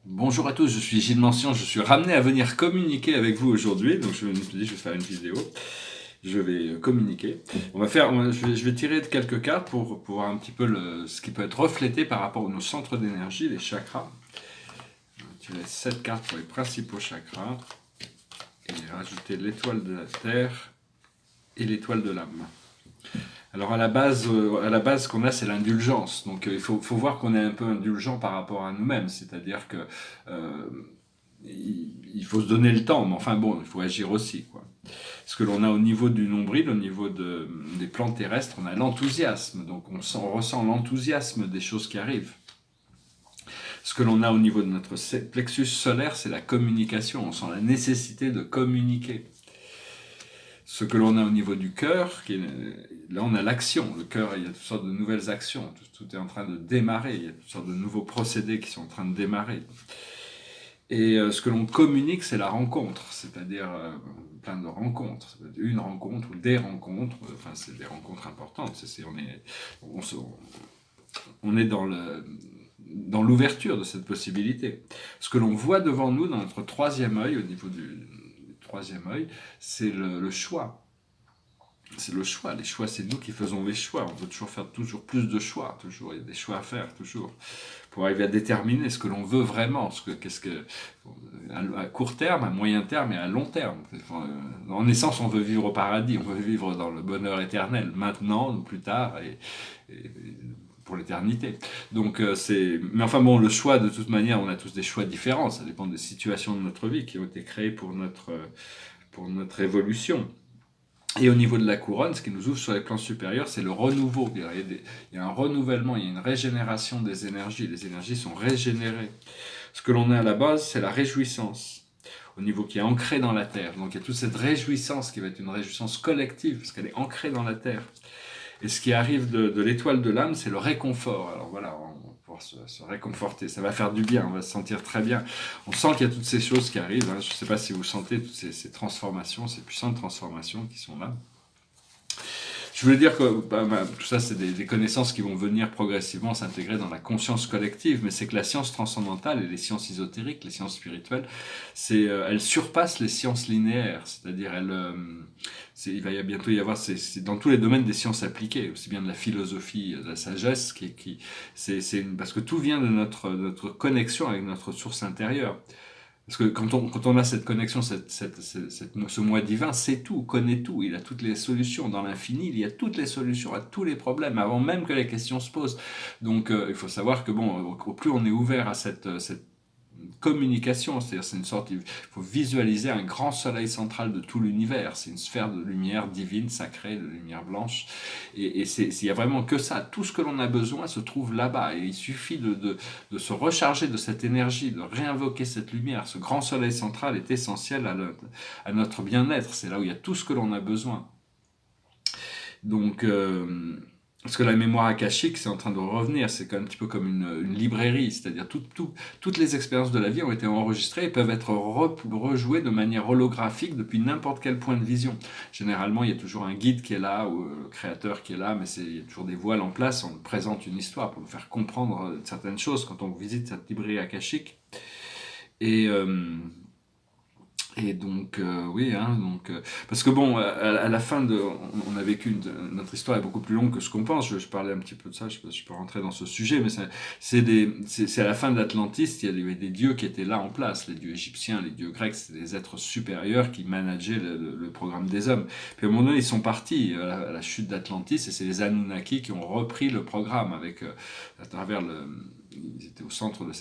Bonjour à tous, je suis Gilles Mention, je suis ramené à venir communiquer avec vous aujourd'hui, donc je me suis dit je vais faire une vidéo, je vais communiquer. Je vais tirer quelques cartes pour voir un petit peu ce qui peut être reflété par rapport à nos centres d'énergie, les chakras. Je vais tirer 7 cartes pour les principaux chakras et rajouter l'étoile de la terre et l'étoile de l'âme. Alors à la base ce qu'on a, c'est l'indulgence. Donc il faut voir qu'on est un peu indulgent par rapport à nous-mêmes. C'est-à-dire que euh, il faut se donner le temps, mais enfin bon, il faut agir aussi, quoi. Ce que l'on a au niveau du nombril, au niveau des plans terrestres, on a l'enthousiasme. Donc on ressent l'enthousiasme des choses qui arrivent. Ce que l'on a au niveau de notre plexus solaire, c'est la communication. On sent la nécessité de communiquer. Ce que l'on a au niveau du cœur, là on a l'action. Le cœur, il y a toutes sortes de nouvelles actions. Tout est en train de démarrer. Il y a toutes sortes de nouveaux procédés qui sont en train de démarrer. Et ce que l'on communique, c'est la rencontre, c'est-à-dire plein de rencontres. Ça peut être une rencontre ou des rencontres, enfin c'est des rencontres importantes. On est dans l'ouverture de cette possibilité. Ce que l'on voit devant nous, dans notre troisième œil, au niveau du troisième œil, c'est le choix. C'est le choix. Les choix, c'est nous qui faisons les choix. On veut toujours faire toujours plus de choix. Toujours, il y a des choix à faire, toujours. Pour arriver à déterminer ce que l'on veut vraiment. À court terme, à moyen terme et à long terme. En essence, on veut vivre au paradis. On veut vivre dans le bonheur éternel. Maintenant, ou plus tard, et pour l'éternité. Donc, mais enfin bon, le choix, de toute manière, on a tous des choix différents. Ça dépend des situations de notre vie qui ont été créées pour notre évolution. Et au niveau de la couronne, ce qui nous ouvre sur les plans supérieurs, c'est le renouveau. Il y a un renouvellement, il y a une régénération des énergies. Les énergies sont régénérées. Ce que l'on a à la base, c'est la réjouissance, au niveau qui est ancré dans la terre. Donc il y a toute cette réjouissance qui va être une réjouissance collective, parce qu'elle est ancrée dans la terre. Et ce qui arrive de l'étoile de l'âme, c'est le réconfort. Alors voilà, on va pouvoir se réconforter, ça va faire du bien, on va se sentir très bien. On sent qu'il y a toutes ces choses qui arrivent, hein. Je ne sais pas si vous sentez toutes ces transformations, ces puissantes transformations qui sont là. Je voulais dire que tout ça, c'est des connaissances qui vont venir progressivement s'intégrer dans la conscience collective, mais c'est que la science transcendantale et les sciences ésotériques, les sciences spirituelles, elles surpassent les sciences linéaires, c'est-à-dire il va bientôt y avoir, c'est dans tous les domaines des sciences appliquées, aussi bien de la philosophie, de la sagesse, parce que tout vient de notre connexion avec notre source intérieure. Parce que quand on a cette connexion, ce moi divin sait tout, connaît tout, il a toutes les solutions. Dans l'infini, il y a toutes les solutions à tous les problèmes, avant même que les questions se posent. Donc il faut savoir que au plus on est ouvert à cette communication, c'est-à-dire c'est une sorte, il faut visualiser un grand soleil central de tout l'univers, c'est une sphère de lumière divine, sacrée, de lumière blanche, et il y a vraiment que ça, tout ce que l'on a besoin se trouve là-bas, et il suffit de se recharger de cette énergie, de réinvoquer cette lumière. Ce grand soleil central est essentiel à notre bien-être, c'est là où il y a tout ce que l'on a besoin. Donc parce que la mémoire akashique, c'est en train de revenir, c'est un petit peu comme une librairie, c'est-à-dire toutes les expériences de la vie ont été enregistrées et peuvent être rejouées de manière holographique depuis n'importe quel point de vision. Généralement, il y a toujours un guide qui est là, ou le créateur qui est là, mais il y a toujours des voiles en place, on nous présente une histoire pour nous faire comprendre certaines choses quand on visite cette librairie akashique. Et... Et donc, oui, hein, parce que bon, à la fin on a vécu notre histoire est beaucoup plus longue que ce qu'on pense. Je parlais un petit peu de ça, je peux rentrer dans ce sujet, mais c'est à la fin de l'Atlantis, il y avait des dieux qui étaient là en place, les dieux égyptiens, les dieux grecs, c'était des êtres supérieurs qui manageaient le programme des hommes. Puis à un moment donné, ils sont partis à la chute d'Atlantis, et c'est les Anunnaki qui ont repris le programme à travers ils étaient au centre de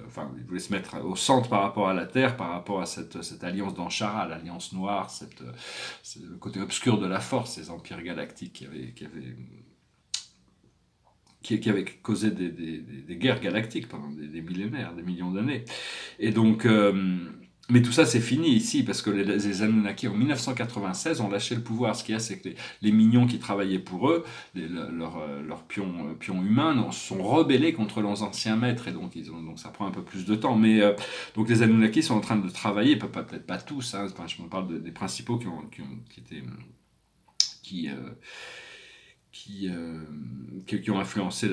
enfin, ils voulaient se mettre au centre par rapport à la Terre, par rapport à cette alliance d'Anshara, l'alliance noire, c'est le côté obscur de la force, ces empires galactiques qui avaient causé des guerres galactiques pendant des millénaires, des millions d'années. Et donc, mais tout ça c'est fini ici, parce que les Anunnaki en 1996 ont lâché le pouvoir. Ce qu'il y a, c'est que les mignons qui travaillaient pour eux, leurs pions humains, se sont rebellés contre leurs anciens maîtres, et donc, ça prend un peu plus de temps. Mais donc les Anunnaki sont en train de travailler, peut-être pas tous, hein, je me parle des principaux qui ont influencé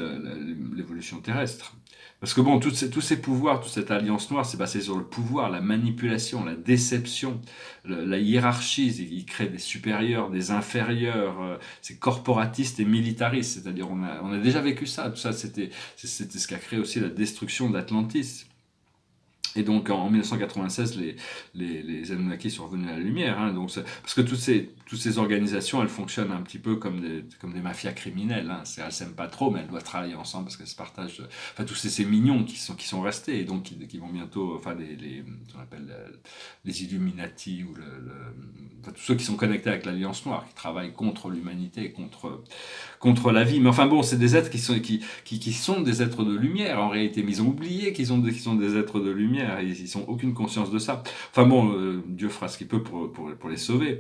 l'évolution terrestre. Parce que bon, tous ces pouvoirs, toute cette alliance noire, c'est basé sur le pouvoir, la manipulation, la déception, la hiérarchie. Ils créent des supérieurs, des inférieurs. C'est corporatiste et militariste. C'est-à-dire, on a déjà vécu ça. Tout ça, c'était ce qui a créé aussi la destruction d'Atlantis. Et donc en 1996, les Anunnaki sont revenus à la lumière. Hein, donc parce que toutes ces organisations, elles fonctionnent un petit peu comme des mafias criminelles. Hein, elles s'aiment pas trop, mais elles doivent travailler ensemble parce qu'elles se partagent. Enfin, tous ces mignons qui sont restés et donc qui vont bientôt, enfin on appelle les Illuminati ou enfin, tous ceux qui sont connectés avec l'Alliance Noire, qui travaillent contre l'humanité, contre la vie. Mais enfin bon, c'est des êtres qui sont des êtres de lumière en réalité, mais ils ont oublié qu'ils sont des êtres de lumière, et ils n'ont aucune conscience de ça. Enfin bon, Dieu fera ce qu'il peut pour les sauver.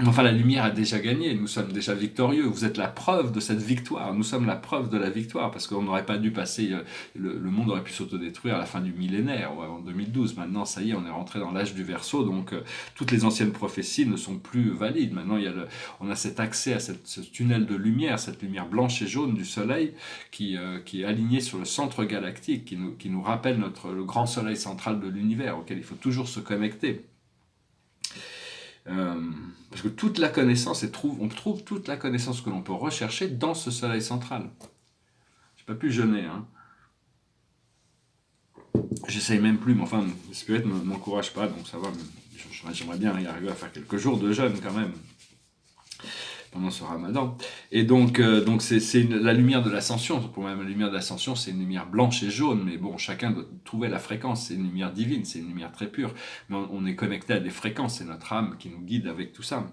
Enfin, la lumière a déjà gagné, nous sommes déjà victorieux, vous êtes la preuve de cette victoire, nous sommes la preuve de la victoire, parce qu'on n'aurait pas dû passer, le monde aurait pu s'autodétruire à la fin du millénaire, ou avant 2012, maintenant ça y est, on est rentré dans l'âge du Verseau, donc toutes les anciennes prophéties ne sont plus valides, maintenant on a cet accès à ce tunnel de lumière, cette lumière blanche et jaune du soleil, qui est alignée sur le centre galactique, qui nous rappelle le grand soleil central de l'univers, auquel il faut toujours se connecter. Parce que toute la connaissance, on trouve toute la connaissance que l'on peut rechercher dans ce soleil central. J'ai pas pu jeûner, hein. J'essaye même plus, mais enfin, le spirit ne m'encourage pas, donc ça va. J'aimerais bien y arriver à faire quelques jours de jeûne quand même pendant ce ramadan. Et donc c'est la lumière de l'ascension. Pour moi, la lumière de l'ascension, c'est une lumière blanche et jaune, mais bon, chacun doit trouver la fréquence. C'est une lumière divine, c'est une lumière très pure. Mais on est connecté à des fréquences, c'est notre âme qui nous guide avec tout ça.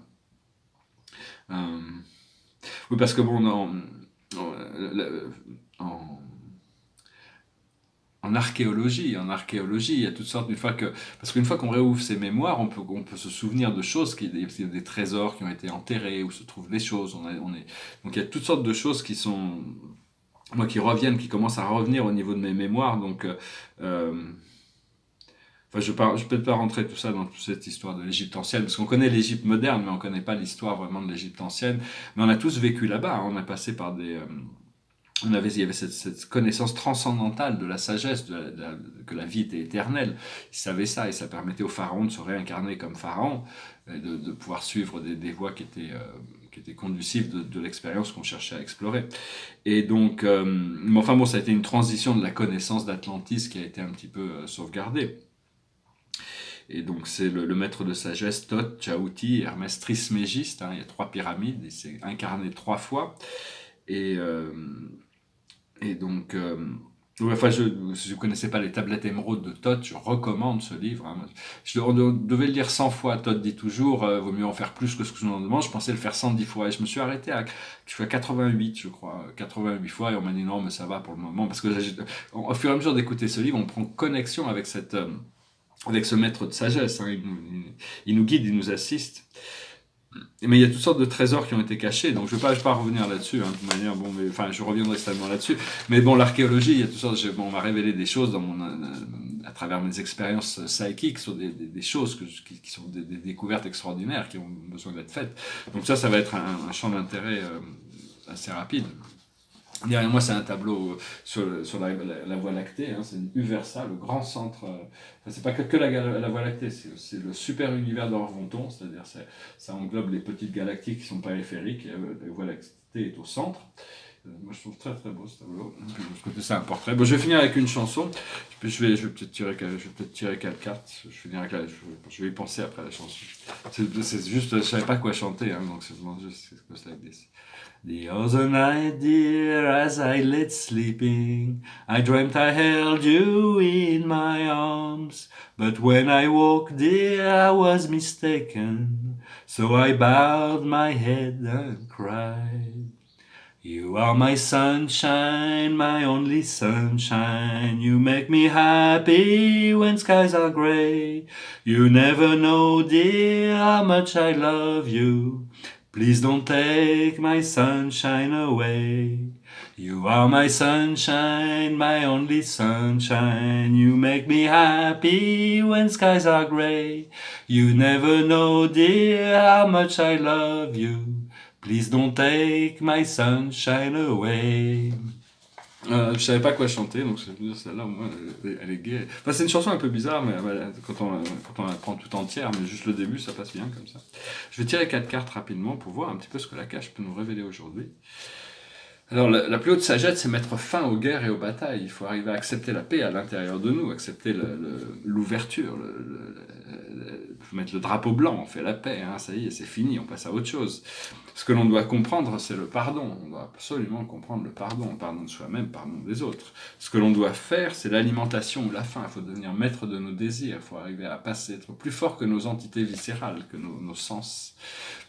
Oui, parce que bon, en archéologie, il y a toutes sortes, parce qu'une fois qu'on réouvre ses mémoires, on peut se souvenir de choses, il y a des trésors qui ont été enterrés, où se trouvent des choses, donc il y a toutes sortes de choses qui reviennent, qui commencent à revenir au niveau de mes mémoires, donc, enfin, je ne vais peut-être pas rentrer tout ça dans toute cette histoire de l'Égypte ancienne, parce qu'on connaît l'Égypte moderne, mais on ne connaît pas l'histoire vraiment de l'Égypte ancienne, mais on a tous vécu là-bas, hein. On a passé par il y avait cette connaissance transcendantale de la sagesse, que la vie était éternelle. Ils savaient ça, et ça permettait aux pharaons de se réincarner comme pharaons, et de pouvoir suivre des voies qui étaient conducives de l'expérience qu'on cherchait à explorer. Et donc, mais enfin bon, ça a été une transition de la connaissance d'Atlantis qui a été un petit peu sauvegardée. Et donc c'est le maître de sagesse, Thoth, Djaouti, Hermès Trismégiste, hein, il y a 3 pyramides, il s'est incarné 3 fois. Et donc, enfin, si vous ne connaissez pas les tablettes émeraudes de Thoth, je recommande ce livre. Hein. On devait le lire 100 fois. Thoth dit toujours, vaut mieux en faire plus que ce que je vous en demande. Je pensais le faire 110 fois. Et je me suis arrêté à 88, je crois. 88 fois. Et on m'a dit non, mais ça va pour le moment. Parce que au fur et à mesure d'écouter ce livre, on prend connexion avec ce maître de sagesse. Hein. Il nous guide, il nous assiste. Mais il y a toutes sortes de trésors qui ont été cachés, donc je ne vais pas revenir là-dessus, hein, de toute manière, bon, mais, enfin, je reviendrai seulement là-dessus. Mais bon, l'archéologie, il y a toutes sortes, on m'a révélé des choses à travers mes expériences psychiques sur des choses qui sont des découvertes extraordinaires, qui ont besoin d'être faites. Donc ça va être un champ d'intérêt assez rapide. Derrière moi, c'est un tableau sur la Voie lactée, hein, c'est une UVERSA, le grand centre. C'est pas que la Voie lactée, c'est le super univers d'Orvonton, c'est-à-dire ça englobe les petites galactiques qui sont périphériques, et la Voie lactée est au centre. Moi, je trouve très très beau ce tableau. De ce côté, c'est un portrait. Bon, je vais finir avec une chanson. Je vais peut-être tirer quelques cartes. Je vais y penser après la chanson. C'est juste, je savais pas quoi chanter, hein, donc c'est vraiment juste it goes like this. The other night, dear, as I lay sleeping, I dreamt I held you in my arms. But when I woke, dear, I was mistaken. So I bowed my head and cried. You are my sunshine, my only sunshine. You make me happy when skies are gray. You never know, dear, how much I love you. Please don't take my sunshine away. You are my sunshine, my only sunshine. You make me happy when skies are gray. You never know, dear, how much I love you. Please don't take my sunshine away. Je savais pas quoi chanter, donc je me suis dit, celle-là, au moins, elle est gaie. Enfin, c'est une chanson un peu bizarre, mais voilà, quand on la prend tout entière, mais juste le début, ça passe bien comme ça. Je vais tirer 4 cartes rapidement pour voir un petit peu ce que la cache peut nous révéler aujourd'hui. Alors, la plus haute sagesse, c'est mettre fin aux guerres et aux batailles. Il faut arriver à accepter la paix à l'intérieur de nous, accepter l'ouverture. Il faut mettre le drapeau blanc, on fait la paix, hein, ça y est, c'est fini, on passe à autre chose. Ce que l'on doit comprendre, c'est le pardon. On doit absolument comprendre le pardon, pardon de soi-même, pardon des autres. Ce que l'on doit faire, c'est l'alimentation ou la faim. Il faut devenir maître de nos désirs. Il faut arriver à passer, être plus fort que nos entités viscérales, que nos sens,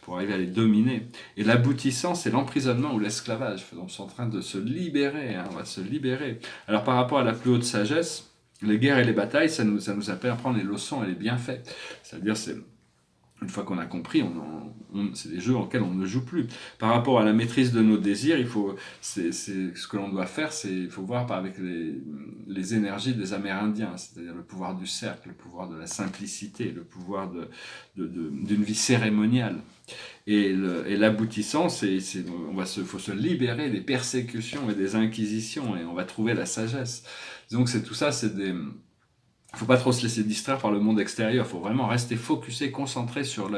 pour arriver à les dominer. Et l'aboutissant, c'est l'emprisonnement ou l'esclavage. On est en train de se libérer, hein, on va se libérer. Alors par rapport à la plus haute sagesse, les guerres et les batailles, ça nous appelle à prendre les leçons et les bienfaits. C'est-à-dire, c'est une fois qu'on a compris, c'est des jeux auxquels on ne joue plus. Par rapport à la maîtrise de nos désirs, ce que l'on doit faire, il faut voir avec les énergies des Amérindiens, c'est-à-dire le pouvoir du cercle, le pouvoir de la simplicité, le pouvoir d'une vie cérémoniale. Et l'aboutissant, faut se libérer des persécutions et des inquisitions, et on va trouver la sagesse. Donc tout ça, faut pas trop se laisser distraire par le monde extérieur. Faut vraiment rester focusé, concentré sur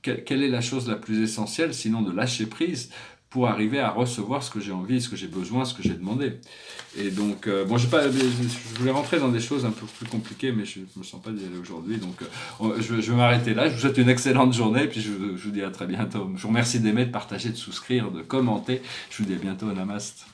quelle est la chose la plus essentielle, sinon de lâcher prise pour arriver à recevoir ce que j'ai envie, ce que j'ai besoin, ce que j'ai demandé. Et donc, je voulais rentrer dans des choses un peu plus compliquées, mais je me sens pas d'y aller aujourd'hui. Donc, je vais m'arrêter là. Je vous souhaite une excellente journée, puis je vous dis à très bientôt. Je vous remercie d'aimer, de partager, de souscrire, de commenter. Je vous dis à bientôt, Namaste.